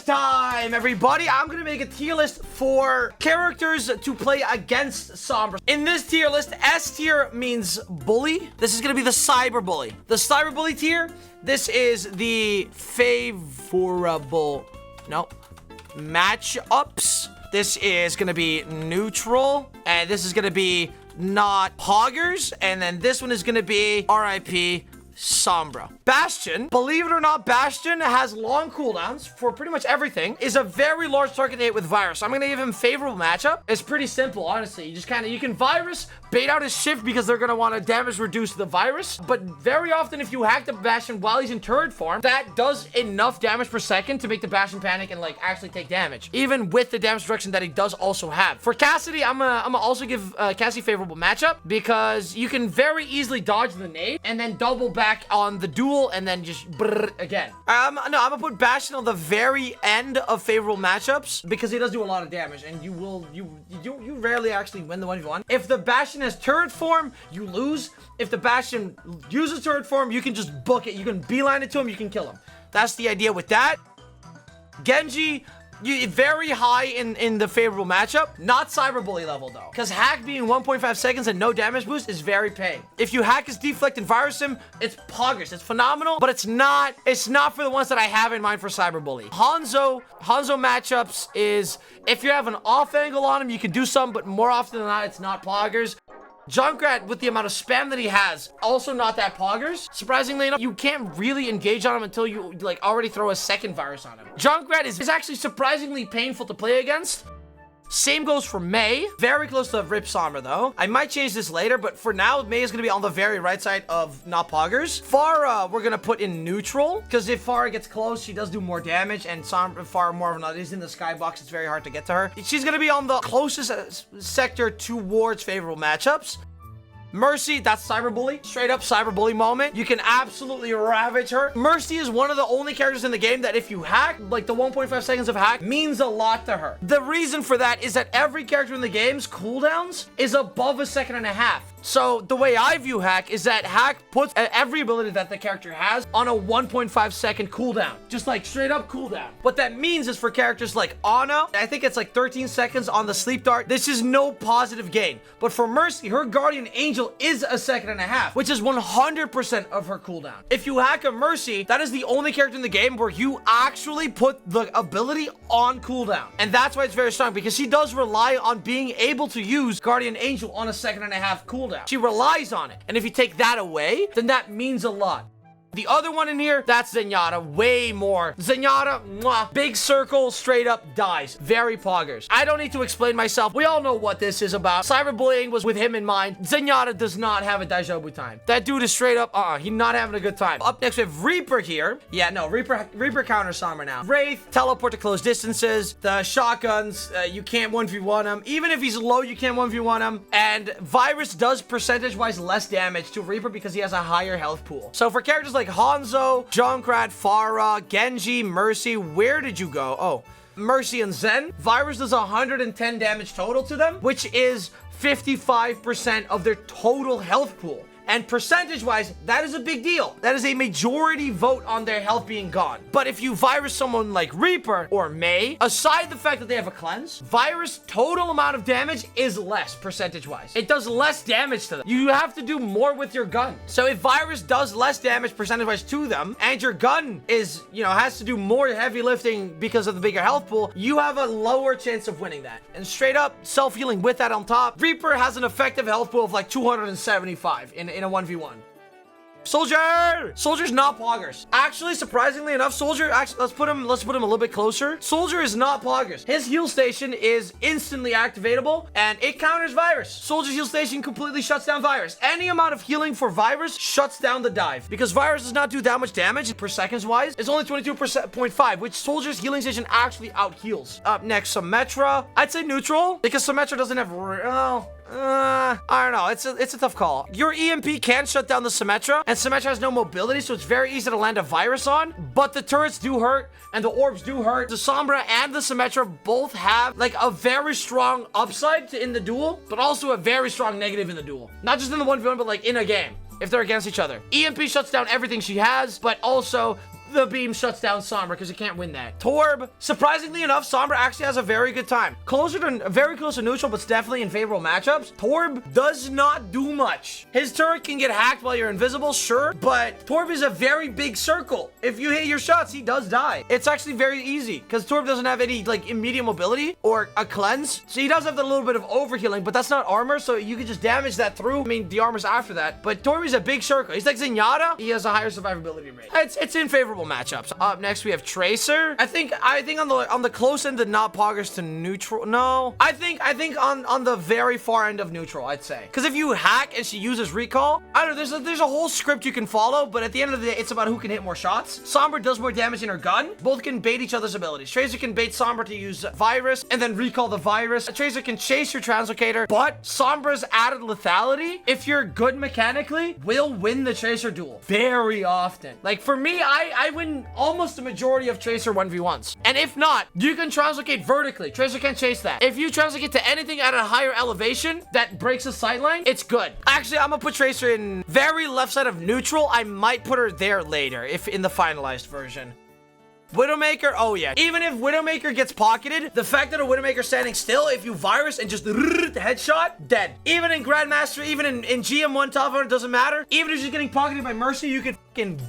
time, everybody. I'm gonna make a tier list for characters to play against Sombra. In this tier list, S tier means bully. This is gonna be the cyber bully. The cyber bully tier, this is the favorable, matchups. This is gonna be neutral, and this is gonna be not poggers, and then this one is gonna be RIP Sombra. Bastion, believe it or not, Bastion has long cooldowns for pretty much everything, is a very large target to hit with Virus. I'm gonna give him favorable matchup. It's pretty simple, honestly. You just you can Virus, bait out his shift because they're gonna want to damage reduce the Virus, but very often if you hack the Bastion while he's in turret form, that does enough damage per second to make the Bastion panic and actually take damage, even with the damage reduction that he does also have. For Cassidy, I'm gonna also give Cassidy favorable matchup because you can very easily dodge the nade and then double back on the duel and then just again. No, I'm gonna put Bastion on the very end of favorable matchups because he does do a lot of damage, and you rarely actually win the 1v1. If the Bastion has turret form, you lose. If the Bastion uses turret form, you can just book it. You can beeline it to him, you can kill him. That's the idea with that. Genji, very high in the favorable matchup. Not cyberbully level though, because hack being 1.5 seconds and no damage boost is very paying. If you hack his deflect and virus him, it's poggers. It's phenomenal, but it's not for the ones that I have in mind for cyberbully. Hanzo matchups is if you have an off angle on him, you can do some, but more often than not, it's not poggers. Junkrat, with the amount of spam that he has, also not that poggers. Surprisingly enough, you can't really engage on him until you already throw a second virus on him. Junkrat is actually surprisingly painful to play against. Same goes for Mei. Very close to Rip Sombra though. I might change this later, but for now, Mei is going to be on the very right side of not poggers. Pharah, we're going to put in neutral, because if Pharah gets close, she does do more damage, and Pharah more of an is in the skybox. It's very hard to get to her. She's going to be on the closest sector towards favorable matchups. Mercy, that's cyberbully. Straight up cyberbully moment. You can absolutely ravage her. Mercy is one of the only characters in the game that if you hack, the 1.5 seconds of hack means a lot to her. The reason for that is that every character in the game's cooldowns is above 1.5 seconds. So the way I view hack is that hack puts every ability that the character has on a 1.5 second cooldown. Just straight up cooldown. What that means is for characters like Ana, I think it's 13 seconds on the sleep dart. This is no positive gain. But for Mercy, her Guardian Angel is 1.5 seconds, which is 100% of her cooldown. If you hack a Mercy, that is the only character in the game where you actually put the ability on cooldown. And that's why it's very strong, because she does rely on being able to use Guardian Angel on 1.5 seconds cooldown. She relies on it. And if you take that away, then that means a lot. The other one in here, that's Zenyatta, way more. Zenyatta, mwah, big circle, straight up dies. Very poggers. I don't need to explain myself. We all know what this is about. Cyberbullying was with him in mind. Zenyatta does not have a Daijobu time. That dude is straight up, he's not having a good time. Up next, we have Reaper here. Yeah, no, Reaper counters Sombra now. Wraith, teleport to close distances. The shotguns, you can't 1v1 him. Even if he's low, you can't 1v1 him. And Virus does percentage-wise less damage to Reaper because he has a higher health pool. So for characters like Hanzo, Junkrat, Pharah, Genji, Mercy, where did you go? Oh, Mercy and Zen. Virus does 110 damage total to them, which is 55% of their total health pool. And percentage-wise, that is a big deal. That is a majority vote on their health being gone. But if you virus someone like Reaper or Mei, aside the fact that they have a cleanse, virus total amount of damage is less percentage-wise. It does less damage to them. You have to do more with your gun. So if virus does less damage percentage-wise to them, and your gun is, has to do more heavy lifting because of the bigger health pool, you have a lower chance of winning that. And straight up, self-healing with that on top, Reaper has an effective health pool of 275 in a 1v1. Soldier! Soldier's not poggers. Actually, surprisingly enough, Soldier, let's put him a little bit closer. Soldier is not poggers. His heal station is instantly activatable, and it counters virus. Soldier's heal station completely shuts down virus. Any amount of healing for virus shuts down the dive, because virus does not do that much damage per seconds wise. It's only 22.5, which Soldier's healing station actually out heals. Up next, Symmetra. I'd say neutral, because Symmetra doesn't have I don't know. It's a tough call. Your EMP can shut down the Symmetra, and Symmetra has no mobility, so it's very easy to land a virus on, but the turrets do hurt, and the orbs do hurt. The Sombra and the Symmetra both have, a very strong upside in the duel, but also a very strong negative in the duel. Not just in the 1v1, but, in a game, if they're against each other. EMP shuts down everything she has, but also the beam shuts down Sombra because you can't win that. Torb, surprisingly enough, Sombra actually has a very good time. Very close to neutral, but it's definitely in favorable matchups. Torb does not do much. His turret can get hacked while you're invisible, sure, but Torb is a very big circle. If you hit your shots, he does die. It's actually very easy because Torb doesn't have any like immediate mobility or a cleanse. So he does have a little bit of overhealing, but that's not armor, so you can just damage that through. I mean, the armor's after that, but Torb is a big circle. He's like Zenyatta. He has a higher survivability rate. It's in favorable matchups. Up next, we have Tracer. I think on the close end, the not poggers to neutral. No, I think on the very far end of neutral, I'd say. Because if you hack and she uses recall, I don't know, there's a whole script you can follow, but at the end of the day, it's about who can hit more shots. Sombra does more damage in her gun. Both can bait each other's abilities. Tracer can bait Sombra to use virus and then recall the virus. Tracer can chase your translocator, but Sombra's added lethality, if you're good mechanically, will win the Tracer duel very often. Like for me, I win almost the majority of Tracer 1v1s. And if not, you can translocate vertically. Tracer can't chase that. If you translocate to anything at a higher elevation that breaks a sightline, it's good. Actually, I'm gonna put Tracer in very left side of neutral. I might put her there later, if in the finalized version. Widowmaker, oh yeah. Even if Widowmaker gets pocketed, the fact that a Widowmaker standing still, if you virus and just headshot, dead. Even in Grandmaster, even in GM1 top 100, doesn't matter. Even if she's getting pocketed by Mercy, you can fucking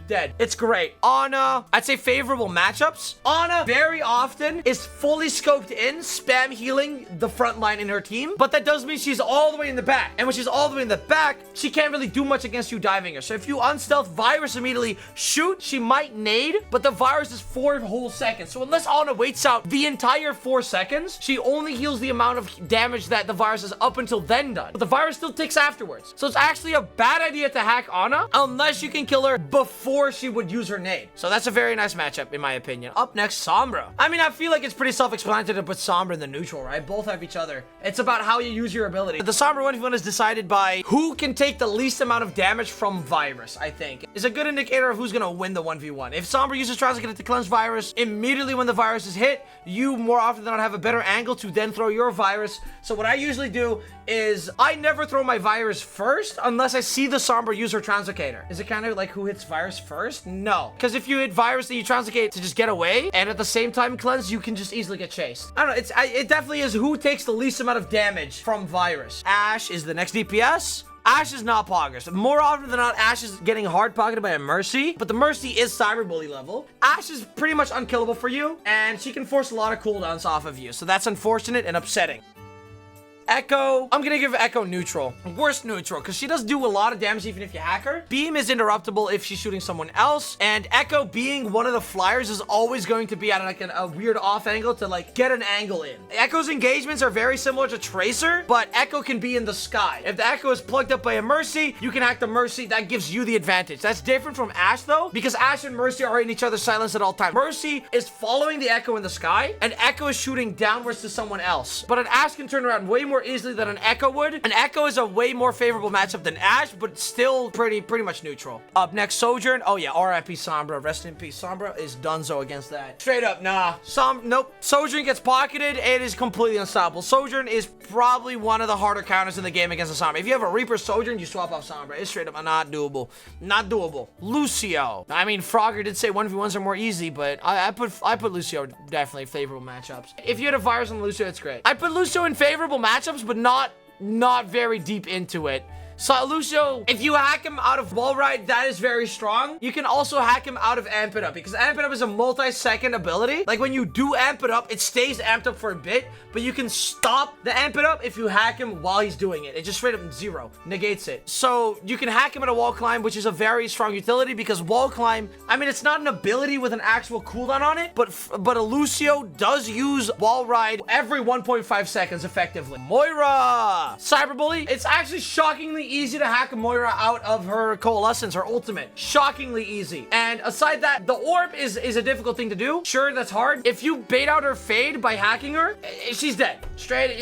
dead. It's great. Ana, I'd say favorable matchups. Ana very often is fully scoped in, spam healing the front line in her team, but that does mean she's all the way in the back. And when she's all the way in the back, she can't really do much against you diving her. So if you unstealth virus immediately, shoot, she might nade, but the virus is 4 whole seconds. So unless Ana waits out the entire 4 seconds, she only heals the amount of damage that the virus is up until then done. But the virus still ticks afterwards. So it's actually a bad idea to hack Ana unless you can kill her before she would use her nade. So that's a very nice matchup in my opinion. Up next, Sombra. I mean, I feel like it's pretty self-explanatory to put Sombra in the neutral, right? Both have each other. It's about how you use your ability. The Sombra 1v1 is decided by who can take the least amount of damage from virus, I think. It's a good indicator of who's gonna win the 1v1. If Sombra uses Translocator to cleanse virus, immediately when the virus is hit, you more often than not have a better angle to then throw your virus. So what I usually do is I never throw my virus first unless I see the Sombra use her Translocator. Is it kind of like who hits virus first? No. Because if you hit virus, then you Translocate to just get away, and at the same time cleanse, you can just easily get chased. I don't know, it definitely is who takes the least amount of damage from virus. Ashe is the next DPS. Ashe is not poggers. More often than not, Ashe is getting hard pocketed by a Mercy, but the Mercy is Cyberbully level. Ashe is pretty much unkillable for you, and she can force a lot of cooldowns off of you, so that's unfortunate and upsetting. Echo, I'm gonna give Echo neutral. Worst neutral, because she does do a lot of damage even if you hack her. Beam is interruptible if she's shooting someone else, and Echo being one of the flyers is always going to be at like a weird off angle to like get an angle in. Echo's engagements are very similar to Tracer, but Echo can be in the sky. If the Echo is plugged up by a Mercy, you can hack the Mercy. That gives you the advantage. That's different from Ashe though, because Ashe and Mercy are in each other's silence at all times. Mercy is following the Echo in the sky, and Echo is shooting downwards to someone else. But an Ashe can turn around way more easily than an Echo would. An Echo is a way more favorable matchup than Ashe, but still pretty much neutral. Up next, Sojourn. Oh yeah, RIP Sombra. Rest in peace. Sombra is donezo against that. Straight up, nah. Nope. Sojourn gets pocketed. It is completely unstoppable. Sojourn is probably one of the harder counters in the game against a Sombra. If you have a Reaper Sojourn, you swap off Sombra. It's straight up not doable. Not doable. Lucio. I mean, Frogger did say 1v1s are more easy, but I put Lucio definitely favorable matchups. If you had a virus on Lucio, it's great. I put Lucio in favorable matchups, but not very deep into it. So Lucio, if you hack him out of wall ride, that is very strong. You can also hack him out of amp it up, because amp it up is a multi-second ability. Like when you do amp it up, it stays amped up for a bit, but you can stop the amp it up if you hack him while he's doing it. It just straight up zero, negates it. So you can hack him at a wall climb, which is a very strong utility, because wall climb, I mean, it's not an ability with an actual cooldown on it, but a Lucio does use wall ride every 1.5 seconds effectively. Moira, Cyberbully. It's actually shockingly easy to hack Moira out of her coalescence, her ultimate. Shockingly easy. And aside that, the orb is a difficult thing to do. Sure, that's hard. If you bait out her fade by hacking her, she's dead. Straight,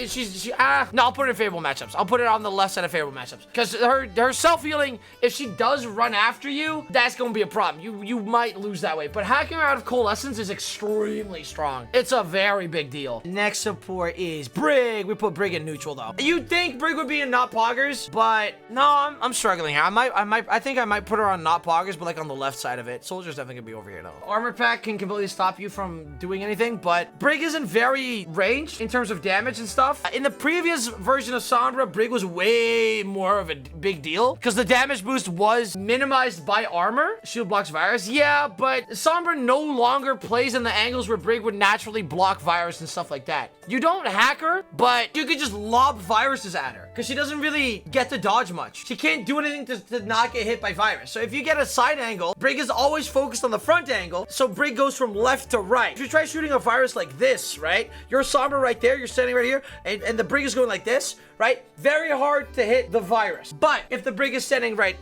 no, I'll put her in favorable matchups. I'll put her on the left side of favorable matchups. Because her self-healing, if she does run after you, that's gonna be a problem. You might lose that way. But hacking her out of coalescence is extremely strong. It's a very big deal. Next support is Brig. We put Brig in neutral though. You'd think Brig would be in not poggers, but but no, I'm struggling here. I think I might put her on not poggers, but like on the left side of it. Soldier's definitely gonna be over here though. Armor pack can completely stop you from doing anything, but Brig isn't very ranged in terms of damage and stuff. In the previous version of Sombra, Brig was way more of a big deal because the damage boost was minimized by armor. Shield blocks virus, yeah, but Sombra no longer plays in the angles where Brig would naturally block virus and stuff like that. You don't hack her, but you could just lob viruses at her because she doesn't really get to dodge much. She can't do anything to not get hit by virus. So if you get a side angle, Brig is always focused on the front angle, so Brig goes from left to right. If you try shooting a virus like this, right? You're Sombra right there, you're standing right here, and the Brig is going like this, right? Very hard to hit the virus. But if the Brig is standing right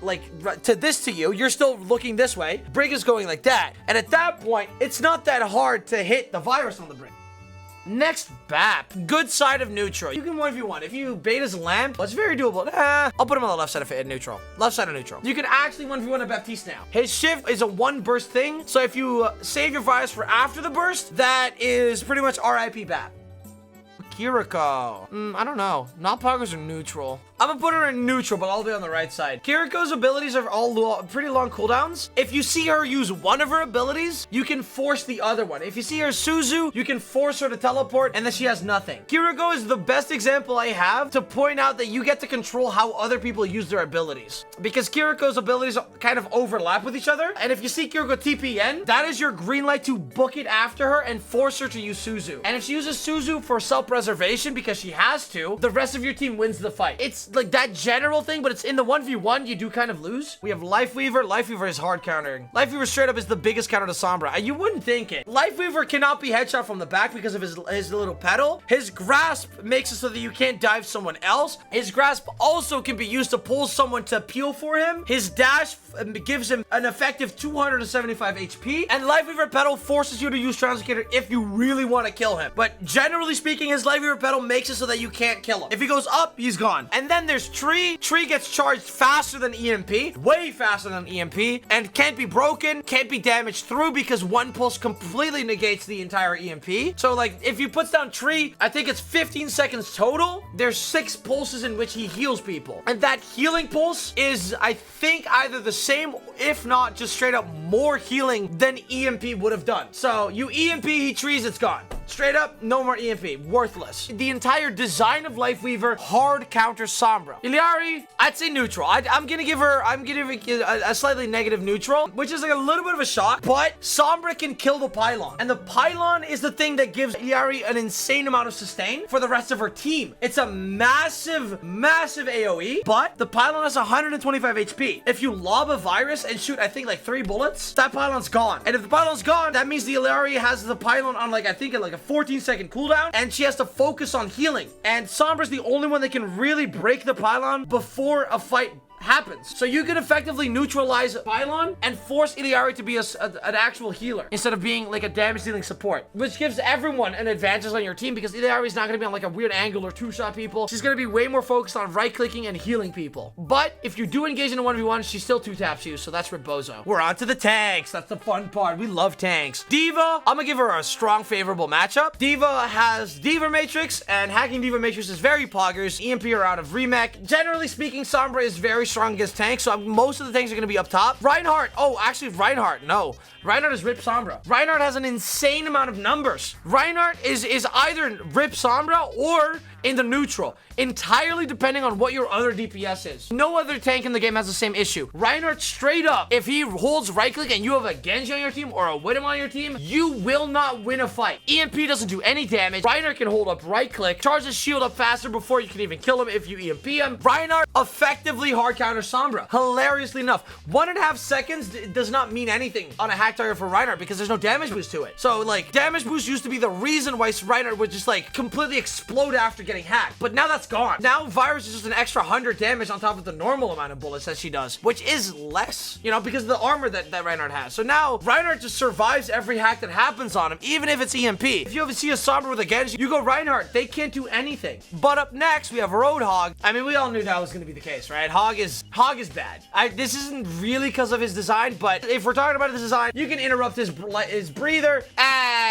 to this to you, you're still looking this way. Brig is going like that. And at that point, it's not that hard to hit the virus on the Brig. Next BAP, good side of neutral. You can 1v1. If you bait his lamp, well, it's very doable. I'll put him on the left side of neutral. Left side of neutral. You can actually 1v1 a Baptiste now. His shift is a 1 burst thing. So if you save your virus for after the burst, that is pretty much RIP BAP. Kiriko. I don't know. Not poggers or neutral. I'm gonna put her in neutral, but all the way on the right side. Kiriko's abilities are all pretty long cooldowns. If you see her use one of her abilities, you can force the other one. If you see her Suzu, you can force her to teleport, and then she has nothing. Kiriko is the best example I have to point out that you get to control how other people use their abilities. Because Kiriko's abilities kind of overlap with each other, and if you see Kiriko TPN, that is your green light to book it after her and force her to use Suzu. And if she uses Suzu for self-preservation because she has to, the rest of your team wins the fight. It's like that general thing, but it's in the 1v1 you do kind of lose. We have Lifeweaver. Lifeweaver is hard countering. Lifeweaver straight up is the biggest counter to Sombra. You wouldn't think it. Lifeweaver cannot be headshot from the back because of his little pedal. His grasp makes it so that you can't dive someone else. His grasp also can be used to pull someone to peel for him. His dash gives him an effective 275 HP, and Lifeweaver pedal forces you to use Translocator if you really want to kill him. But generally speaking, his Lifeweaver pedal makes it so that you can't kill him. If he goes up, he's gone. And then there's Tree. Tree gets charged faster than EMP, way faster than EMP, and can't be broken, can't be damaged through because one pulse completely negates the entire EMP. So like if you puts down Tree, I think it's 15 seconds total. There's 6 pulses in which he heals people. And that healing pulse is, I think, either the same, if not just straight up more healing than EMP would have done. So you EMP, he trees, it's gone. Straight up, no more EMP. Worthless. The entire design of Lifeweaver hard counters Sombra. Illari, I'd say neutral. I'm gonna give her a slightly negative neutral, which is like a little bit of a shock, but Sombra can kill the pylon. And the pylon is the thing that gives Illari an insane amount of sustain for the rest of her team. It's a massive, massive AoE, but the pylon has 125 HP. If you lob a virus and shoot, I think like 3 bullets, that pylon's gone. And if the pylon's gone, that means the Illari has the pylon on like, I think like a 14-second cooldown, and she has to focus on healing. And Sombra's the only one that can really break the pylon before a fight happens. So you can effectively neutralize Pylon and force Illari to be an actual healer instead of being like a damage dealing support, which gives everyone an advantage on your team because Illari is not going to be on like a weird angle or 2-shot people. She's going to be way more focused on right clicking and healing people. But if you do engage in a 1v1, she still 2-taps you, so that's Rebozo. We're on to the tanks. That's the fun part. We love tanks. D.Va, I'm gonna give her a strong favorable matchup. D.Va has D.Va Matrix, and hacking D.Va Matrix is very poggers. EMP are out of remech. Generally speaking, Sombra is very strong against tanks, so most of the tanks are going to be up top. Reinhardt, no. Reinhardt is Rip Sombra. Reinhardt has an insane amount of numbers. Reinhardt is either Rip Sombra or in the neutral, entirely depending on what your other DPS is. No other tank in the game has the same issue. Reinhardt straight up, if he holds right click and you have a Genji on your team or a Widom on your team, you will not win a fight. EMP doesn't do any damage. Reinhardt can hold up right click, charge his shield up faster before you can even kill him if you EMP him. Reinhardt effectively hard counters Sombra. Hilariously enough, 1.5 seconds does not mean anything on a hack target for Reinhardt because there's no damage boost to it. So like damage boost used to be the reason why Reinhardt would just like completely explode after getting hacked, but now that's gone. Now virus is just an extra 100 damage on top of the normal amount of bullets that she does, which is less, you know, because of the armor that Reinhardt has. So now Reinhardt just survives every hack that happens on him, even if it's EMP. If you ever see a Sombra with a Genji, you go Reinhardt, they can't do anything. But up next we have Roadhog. I mean, we all knew that was going to be the case, right? Hog is bad. This isn't really because of his design, but if we're talking about his design, you can interrupt his breather.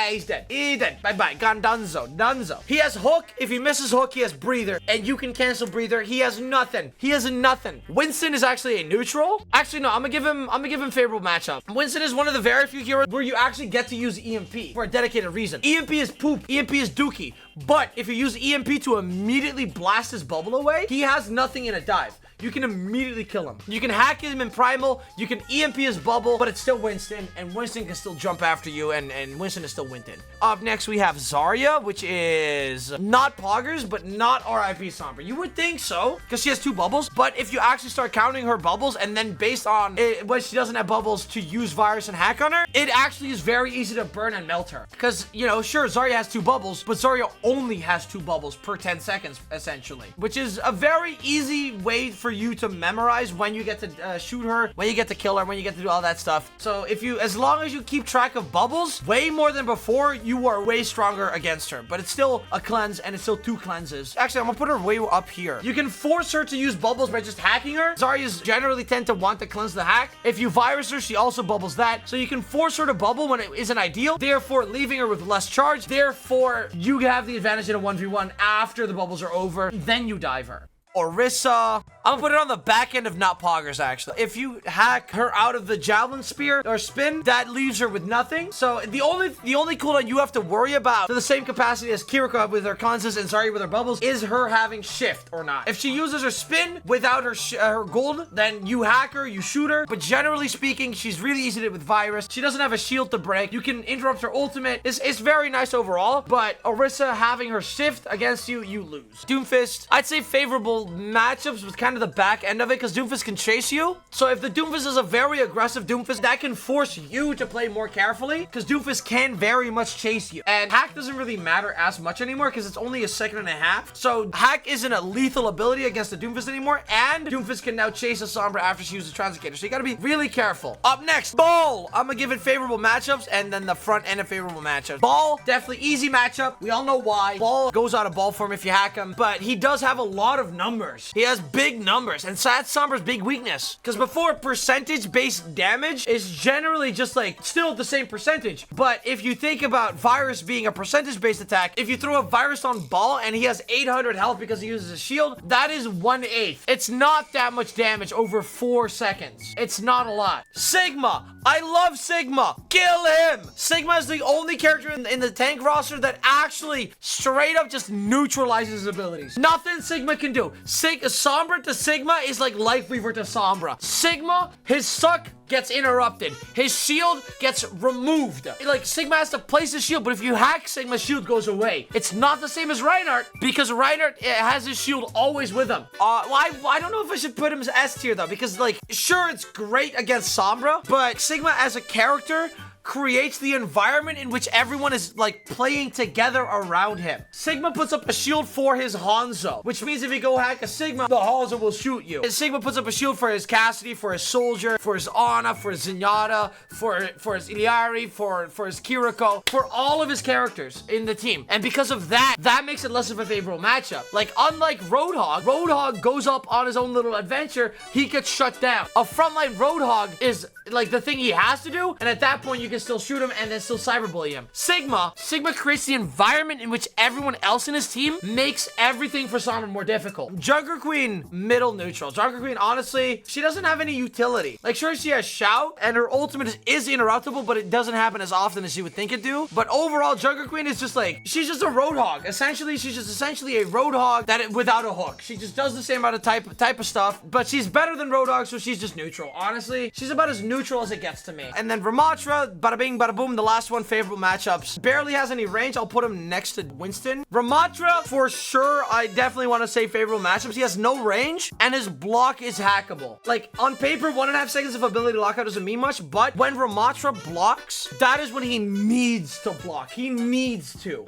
He's dead. He's dead. Bye-bye. Gone. Dunzo. He has hook. If he misses hook, he has breather, and you can cancel breather. He has nothing. He has nothing. Winston is actually a neutral. Actually, no, I'm gonna give him favorable matchup. Winston is one of the very few heroes where you actually get to use EMP for a dedicated reason. EMP is poop. EMP is dookie. But if you use EMP to immediately blast his bubble away, he has nothing in a dive. You can immediately kill him. You can hack him in primal, you can EMP his bubble, but it's still Winston, and Winston can still jump after you, and Winston is still Winston. Up next, we have Zarya, which is not Poggers, but not RIP Sombra. You would think so, because she has 2 bubbles, but if you actually start counting her bubbles, and then based on when she doesn't have bubbles to use virus and hack on her, it actually is very easy to burn and melt her. Because, you know, sure, Zarya has 2 bubbles, but Zarya only has 2 bubbles per 10 seconds, essentially, which is a very easy way for you to memorize when you get to shoot her, when you get to kill her, when you get to do all that stuff. So if you, as long as you keep track of bubbles way more than before, you are way stronger against her. But it's still a cleanse, and it's still 2 cleanses. Actually, I'm gonna put her way up here. You can force her to use bubbles by just hacking her. Zaryas generally tend to want to cleanse the hack. If you virus her, she also bubbles that. So you can force her to bubble when it isn't ideal, therefore leaving her with less charge. Therefore, you have the advantage in a 1v1 after the bubbles are over. Then you dive her. Orisa. I'm gonna put it on the back end of not Poggers, actually. If you hack her out of the javelin spear or spin, that leaves her with nothing. So the only cooldown you have to worry about to the same capacity as Kiriko with her cleanses and Zarya with her bubbles is her having shift or not. If she uses her spin without her gold, then you hack her, you shoot her. But generally speaking, she's really easy to hit with virus. She doesn't have a shield to break. You can interrupt her ultimate. It's very nice overall, but Orisa having her shift against you, you lose. Doomfist, I'd say favorable matchups with kind of the back end of it, because Doomfist can chase you. So if the Doomfist is a very aggressive Doomfist, that can force you to play more carefully, because Doomfist can very much chase you. And hack doesn't really matter as much anymore, because it's only a 1.5 seconds. So hack isn't a lethal ability against the Doomfist anymore, and Doomfist can now chase a Sombra after she uses Translocator. So you gotta be really careful. Up next, Ball. I'm gonna give it favorable matchups, and then the front end of favorable matchups. Ball, definitely easy matchup. We all know why. Ball goes out of ball form if you hack him, but he does have a lot of numbers. He has big numbers, and that's Sombra's big weakness. Because before, percentage-based damage is generally just like still the same percentage. But if you think about virus being a percentage-based attack, if you throw a virus on Ball and he has 800 health because he uses a shield, that is 1/8. It's not that much damage over 4 seconds. It's not a lot. Sigma. I love Sigma. Kill him. Sigma is the only character in the tank roster that actually straight up just neutralizes his abilities. Nothing Sigma can do. Sombra to Sigma is like Life Weaver to Sombra. Sigma, his suck gets interrupted. His shield gets removed. Like, Sigma has to place his shield, but if you hack Sigma's shield goes away. It's not the same as Reinhardt, because Reinhardt has his shield always with him. Well, I don't know if I should put him as S tier, though, because, like, sure, it's great against Sombra, but Sigma as a character creates the environment in which everyone is like playing together around him. Sigma puts up a shield for his Hanzo, which means if you go hack a Sigma, the Hanzo will shoot you. And Sigma puts up a shield for his Cassidy, for his Soldier, for his Ana, for his Zenyatta, for his Illari, for his Kiriko, for all of his characters in the team. And because of that, that makes it less of a favorable matchup. Like, unlike Roadhog goes up on his own little adventure, he gets shut down. A frontline Roadhog is like the thing he has to do, and at that point you can still shoot him and then still cyberbully him. Sigma creates the environment in which everyone else in his team makes everything for Sombra more difficult. Junker Queen, middle neutral. Junker Queen, honestly, she doesn't have any utility. Like, sure, she has Shout, and her ultimate is interruptible, but it doesn't happen as often as you would think it do. But overall, Junker Queen is just like, she's just a Roadhog. Essentially, she's just essentially a Roadhog without a hook. She just does the same amount of type of stuff, but she's better than Roadhog, so she's just neutral. Honestly, she's about as neutral as it gets to me. And then Ramatra, bada bing, bada boom, the last one, favorable matchups. Barely has any range. I'll put him next to Winston. Ramatra, for sure, I definitely want to say favorable matchups. He has no range, and his block is hackable. Like, on paper, 1.5 seconds of ability lockout doesn't mean much, but when Ramatra blocks, that is when he needs to block. He needs to.